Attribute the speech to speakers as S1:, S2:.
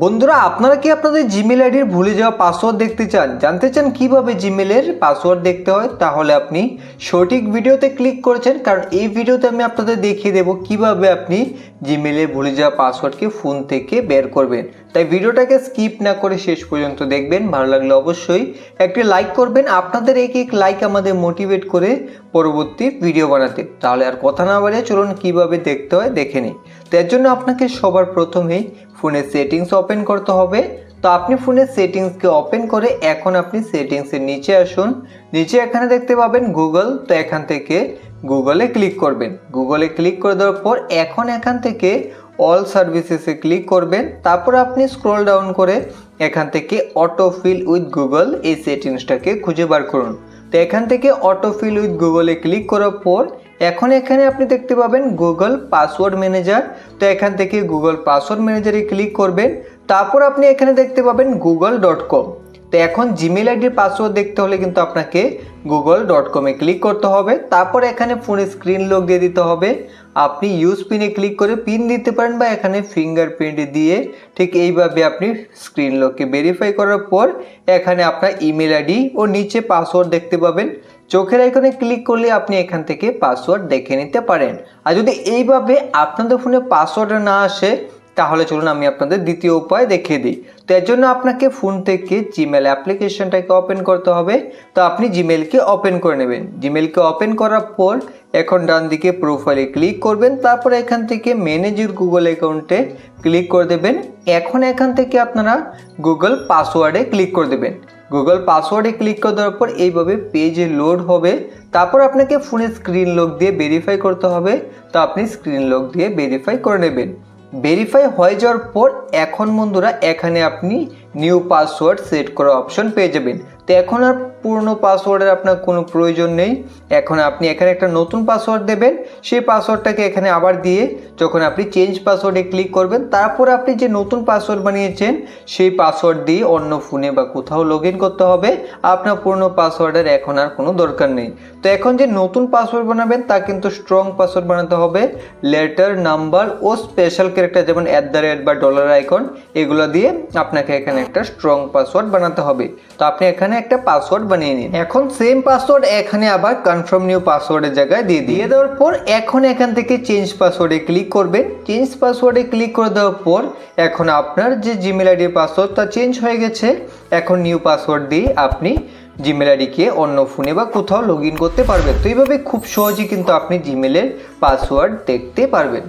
S1: বন্ধুরা আপনারা কি আপনাদের জিমেল আইডির ভুলে যাওয়া পাসওয়ার্ড দেখতে চান, জানতে চান কিভাবে জিমেলের পাসওয়ার্ড দেখতে হয়, তাহলে আপনি সঠিক ভিডিওতে ক্লিক করেছেন। কারণ এই ভিডিওতে আমি আপনাদের দেখিয়ে দেব কিভাবে আপনি জিমেলে ভুলে যাওয়া পাসওয়ার্ডকে ফোন থেকে বের করবেন। তাই ভিডিওটাকে স্কিপ না করে শেষ পর্যন্ত দেখবেন। ভালো লাগলে অবশ্যই একটি লাইক করবেন। আপনাদের এক লাইক আমাদের মোটিভেট করে পরবর্তী ভিডিও বানাতে। তাহলে আর কথা না বাড়িয়ে চলুন কিভাবে দেখতে হয় দেখে নিই। তো এর জন্য আপনাকে সবার প্রথমেই ফোনের সেটিংস ওপেন করতে হবে। তো আপনি ফোনের সেটিংসকে ওপেন করে এখন আপনি সেটিংসের নিচে আসুন। নিচে এখানে দেখতে পাবেন গুগল। তো এখান থেকে গুগলে ক্লিক করবেন। গুগলে ক্লিক করে দেওয়ার পর এখন এখান থেকে অল সার্ভিসেসে ক্লিক করবেন। তারপর আপনি স্ক্রল ডাউন করে এখান থেকে অটো ফিল উইথ গুগল এই সেটিংসটাকে খুঁজে বার করুন। তো এখান থেকে অটো ফিল উইথ গুগলে ক্লিক করার পর এখন এখানে আপনি দেখতে পাবেন গুগল পাসওয়ার্ড ম্যানেজার। তো এখান থেকে গুগল পাসওয়ার্ড ম্যানেজারে ক্লিক করবেন। তারপর আপনি এখানে দেখতে পাবেন google.com। তো এখন জিমেল আইডির পাসওয়ার্ড দেখতে হলে কিন্তু আপনাকে google.com-এ ক্লিক করতে হবে। তারপর এখানে ফোনে স্ক্রিন লক দিয়ে দিতে হবে। আপনি ইউজ পিনে ক্লিক করে পিন দিতে পারেন বা এখানে ফিঙ্গারপ্রিন্ট দিয়ে ঠিক এইভাবে আপনি স্ক্রিন লককে ভেরিফাই করার পর এখানে আপনার ইমেল আইডি ও নিচে পাসওয়ার্ড দেখতে পাবেন। চোখের আইকনে ক্লিক করলে আপনি এখান থেকে পাসওয়ার্ড দেখে নিতে পারেন। আর যদি এইভাবে আপনাদের ফোনে পাসওয়ার্ড না আসে তাহলে চলুন আমি আপনাদের দ্বিতীয় উপায় দেখিয়ে দিই। তো এর জন্য আপনাকে ফোন থেকে জিমেল অ্যাপ্লিকেশনটাকে ওপেন করতে হবে। তো আপনি জিমেলকে ওপেন করে নেবেন। জিমেলকে ওপেন করার পর এখন ডান দিকে প্রোফাইলে ক্লিক করবেন। তারপর এখান থেকে ম্যানেজ ইউর গুগল অ্যাকাউন্টে ক্লিক করে দেবেন। এখন এখান থেকে আপনারা গুগল পাসওয়ার্ডে ক্লিক করে দেবেন। গুগল পাসওয়ার্ডে ক্লিক করে দেওয়ার পর এইভাবে পেজে লোড হবে। তারপর আপনাকে ফোনে স্ক্রিন লক দিয়ে ভেরিফাই করতে হবে। তো আপনি স্ক্রিন লক দিয়ে ভেরিফাই করে নেবেন। ভেরিফাই হয়ে যাওয়ার পর এখন বন্ধুরা এখানে আপনি নিউ পাসওয়ার্ড সেট করার অপশন পেয়ে যাবেন। তো এখন আর পুরনো পাসওয়ার্ডের আপনার কোনো প্রয়োজন নেই। এখন আপনি এখানে একটা নতুন পাসওয়ার্ড দেবেন। সেই পাসওয়ার্ডটাকে এখানে আবার দিয়ে যখন আপনি চেঞ্জ পাসওয়ার্ডে ক্লিক করবেন তারপর আপনি যে নতুন পাসওয়ার্ড বানিয়েছেন সেই পাসওয়ার্ড দিয়ে অন্য ফোনে বা কোথাও লগ ইন করতে হবে। আপনার পুরনো পাসওয়ার্ডের এখন আর কোনো দরকার নেই। তো এখন যে নতুন পাসওয়ার্ড বানাবেন তা কিন্তু স্ট্রং পাসওয়ার্ড বানাতে হবে। লেটার, নাম্বার ও স্পেশাল ক্যারেক্টার যেমন @ বা ডলার আইকন এগুলো দিয়ে আপনাকে এখানে একটা স্ট্রং পাসওয়ার্ড বানাতে হবে। তো আপনি এখানে একটা পাসওয়ার্ড বানিয়ে নিন। এখন সেম পাসওয়ার্ড এখানে আবার কনফার্ম নিউ পাসওয়ার্ডের জায়গায় দিয়ে দেওয়ার পর এখন এখান থেকে চেঞ্জ পাসওয়ার্ডে ক্লিক করবেন। চেঞ্জ পাসওয়ার্ডে ক্লিক করে দেওয়ার পর এখন আপনার যে জিমেল আইডির পাসওয়ার্ড তা চেঞ্জ হয়ে গেছে। এখন নিউ পাসওয়ার্ড দিয়ে আপনি জিমেল আইডিকে অন্য ফোনে বা কোথাও লগ ইন করতে পারবেন। তো এইভাবে খুব সহজেই কিন্তু আপনি জিমেলের পাসওয়ার্ড দেখতে পারবেন।